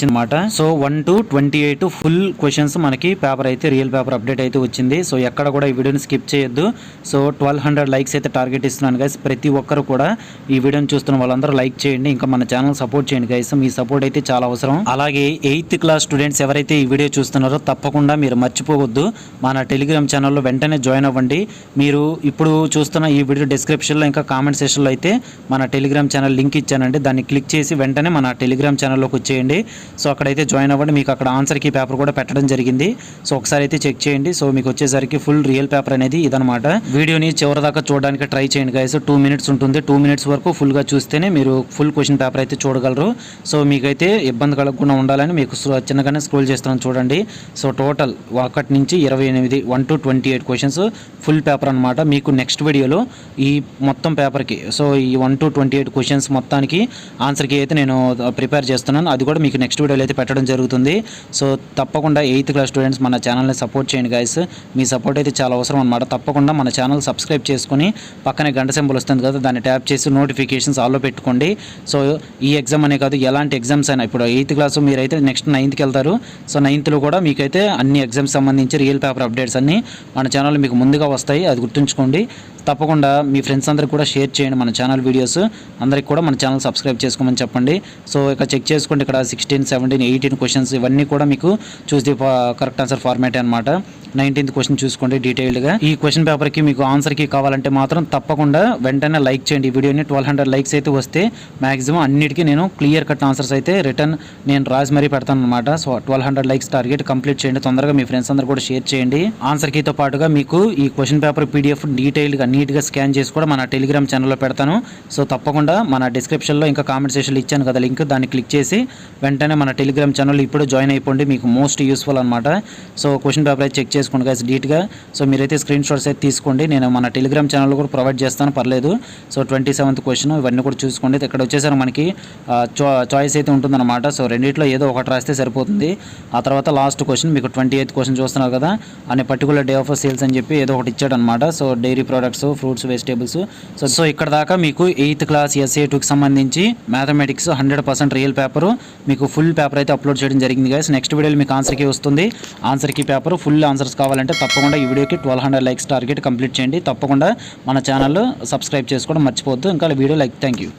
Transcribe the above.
అనమాట. So 1 to 28 full questions మనకి paper అయితే రియల్ పేపర్ అప్డేట్ అయితే వచ్చింది. సో ఎక్కడ కూడా ఈ వీడియోని స్కిప్ చేయొద్దు. సో 1200 లైక్స్ అయితే టార్గెట్ ఇస్తున్నాను గైస్. ప్రతి ఒక్కరు కూడా ఈ వీడియోని చూస్తున్న వాళ్ళందరూ లైక్ చేయండి, ఇంకా మన ఛానల్ సపోర్ట్ చేయండి గైస్. మీ సపోర్ట్ అయితే చాలా అవసరం. అలాగే 8th క్లాస్ స్టూడెంట్స్ ఎవరైతే ఈ వీడియో చూస్తున్నారో తప్పకుండా మీరు మర్చిపోవద్దు, మన టెలిగ్రామ్ ఛానల్లో వెంటనే జాయిన్ అవ్వండి. మీరు ఇప్పుడు చూస్తున్న ఈ వీడియో డిస్క్రిప్షన్లో ఇంకా కామెంట్ సెక్షన్లో అయితే మన టెలిగ్రామ్ ఛానల్ లింక్ ఇచ్చానండి. దాన్ని క్లిక్ చేసి వెంటనే మన టెలిగ్రామ్ ఛానల్లోకి వచ్చేయండి. సో అక్కడైతే జాయిన్ అవ్వండి. మీకు అక్కడ ఆన్సర్ కీ పేపర్ కూడా పెట్టడం జరిగింది. సో ఒకసారి అయితే చెక్ చేయండి. సో మీకు వచ్చేసరికి ఫుల్ రియల్ పేపర్ అనేది ఇదనమాట. వీడియోని చివరి దాకా చూడడానికి ట్రై చేయండి గైస్. 2 minutes ఉంటుంది. 2 minutes వరకు ఫుల్గా చూస్తేనే మీరు ఫుల్ క్వశ్చన్ పేపర్ అయితే చూడగలరు. సో మీకైతే ఇబ్బంది కలగకుండా ఉండాలని మీకు చిన్నగానే స్క్రోల్ చేస్తున్నాను చూడండి. సో టోటల్ 1 నుంచి 28 1 to 28 క్వశ్చన్స్ ఫుల్ పేపర్ అనమాట. మీకు నెక్స్ట్ వీడియోలో ఈ మొత్తం పేపర్కి సో ఈ 1 to 28 క్వశ్చన్స్ మొత్తానికి ఆన్సర్కి అయితే నేను ప్రిపేర్ చేస్తున్నాను. అది కూడా మీకు నెక్స్ట్ వీడియోలో అయితే పెట్టడం జరుగుతుంది. సో తప్పకుండా 8th క్లాస్ స్టూడెంట్స్ మన ఛానల్ని సపోర్ట్ చేయండి గైస్. మీ సపోర్ట్ అయితే చాలా అవసరం అనమాట. తప్పకుండా మన ఛానల్ సబ్స్క్రైబ్ చేసుకుని పక్కనే గంట సింబల్ వస్తుంది కదా, దాన్ని ట్యాప్ చేసి నోటిఫికేషన్స్ ఆల్లో పెట్టుకోండి. సో ఈ ఎగ్జామ్ అనే కాదు, ఎలాంటి ఎగ్జామ్స్ అయినా ఇప్పుడు 8th క్లాస్ మీరైతే నెక్స్ట్ 9th వెళ్తారు. సో 9th కూడా మీకైతే అన్ని ఎగ్జామ్స్ సంబంధించి రియల్ పేపర్ అప్డేట్స్ అన్నీ మన ఛానల్లో మీకు ముందుగా వస్తాయి. అది గుర్తుంచుకోండి. తప్పకుండా మీ ఫ్రెండ్స్ అందరికి కూడా షేర్ చేయండి మన ఛానల్ వీడియోస్. అందరికి కూడా మన ఛానల్ సబ్స్క్రైబ్ చేసుకోమని చెప్పండి. సో ఇక చెక్ చేసుకోండి, ఇక్కడ 16, 17, 18 క్వశ్చన్స్ ఇవన్నీ కూడా మీకు choose the correct answer format అనమాట. 19th క్వశ్చన్ చూసుకోండి డీటెయిల్డ్గా. ఈ క్వశ్చన్ పేపర్కి మీకు ఆన్సర్కి కావాలంటే మాత్రం తప్పకుండా వెంటనే లైక్ చేయండి ఈ వీడియోని. 1200 లైక్స్ అయితే వస్తే మ్యాక్సిమం అన్నిటికీ నేను క్లియర్ కట్ ఆన్సర్స్ అయితే రిటర్న్ నేను రాసి మరీ పెడతాను అనమాట. సో 1200 లైక్స్ టార్గెట్ కంప్లీట్ చేయండి తొందరగా. మీ ఫ్రెండ్స్ అందరూ కూడా షేర్ చేయండి. ఆన్సర్ కీతో పాటుగా మీకు ఈ క్వశ్చన్ పేపర్ PDF డీటెయిల్గా నీట్గా స్కాన్ చేసి కూడా మన టెలిగ్రామ్ ఛానల్లో పెడతాను. సో తప్పకుండా మన డిస్క్రిప్షన్లో ఇంకా కామెంట్ సెక్షన్లో ఇచ్చాను కదా లింక్, దాన్ని క్లిక్ చేసి వెంటనే మన టెలిగ్రామ్ ఛానల్ ఇప్పుడు జాయిన్ అయిపోండి. మీకు మోస్ట్ యూస్ఫుల్ అనమాట. సో క్వశ్చన్ పేపర్ అయితే చెక్ చేసుకోండి గైస్ డీట్గా. సో మీరైతే స్క్రీన్ షాట్స్ అయితే తీసుకోండి. నేను మన టెలిగ్రామ్ ఛానల్లో కూడా ప్రొవైడ్ చేస్తాను, పర్లేదు. సో 27th క్వశ్చన్ ఇవన్నీ కూడా చూసుకోండి. ఇక్కడ వచ్చేసరికి మనకి చాయిస్ అయితే ఉంటుందన్నమాట. సో రెండిట్లో ఏదో ఒకటి రాస్తే సరిపోతుంది. ఆ తర్వాత లాస్ట్ క్వశ్చన్ మీకు 28th క్వశ్చన్ చూస్తున్నారు కదా, అనే పర్టికులర్ డే ఆఫ్ సేల్స్ అని చెప్పి ఏదో ఒకటి ఇచ్చాడనమాట. So dairy products, fruits, vegetables. So ఇక్కడ దాకా మీకు 8th క్లాస్ SA2కి సంబంధించి మ్యాథమెటిక్స్ 100% రియల్ పేపరు మీకు ఫుల్ పేపర్ అయితే అప్లోడ్ చేయడం జరిగింది గైస్. నెక్స్ట్ వీడియోలో మీకు ఆన్సర్కి వస్తుంది. ఆన్సర్కి పేపర్ ఫుల్ ఆన్సర్స్ కావాలంటే తప్పకుండా ఈ వీడియోకి 1200 లైక్స్ టార్గెట్ కంప్లీట్ చేయండి. తప్పకుండా మన ఛానల్ సబ్స్క్రైబ్ చేసుకోవడం మర్చిపోవద్దు. ఇంకా వీడియో లైక్. Thank you.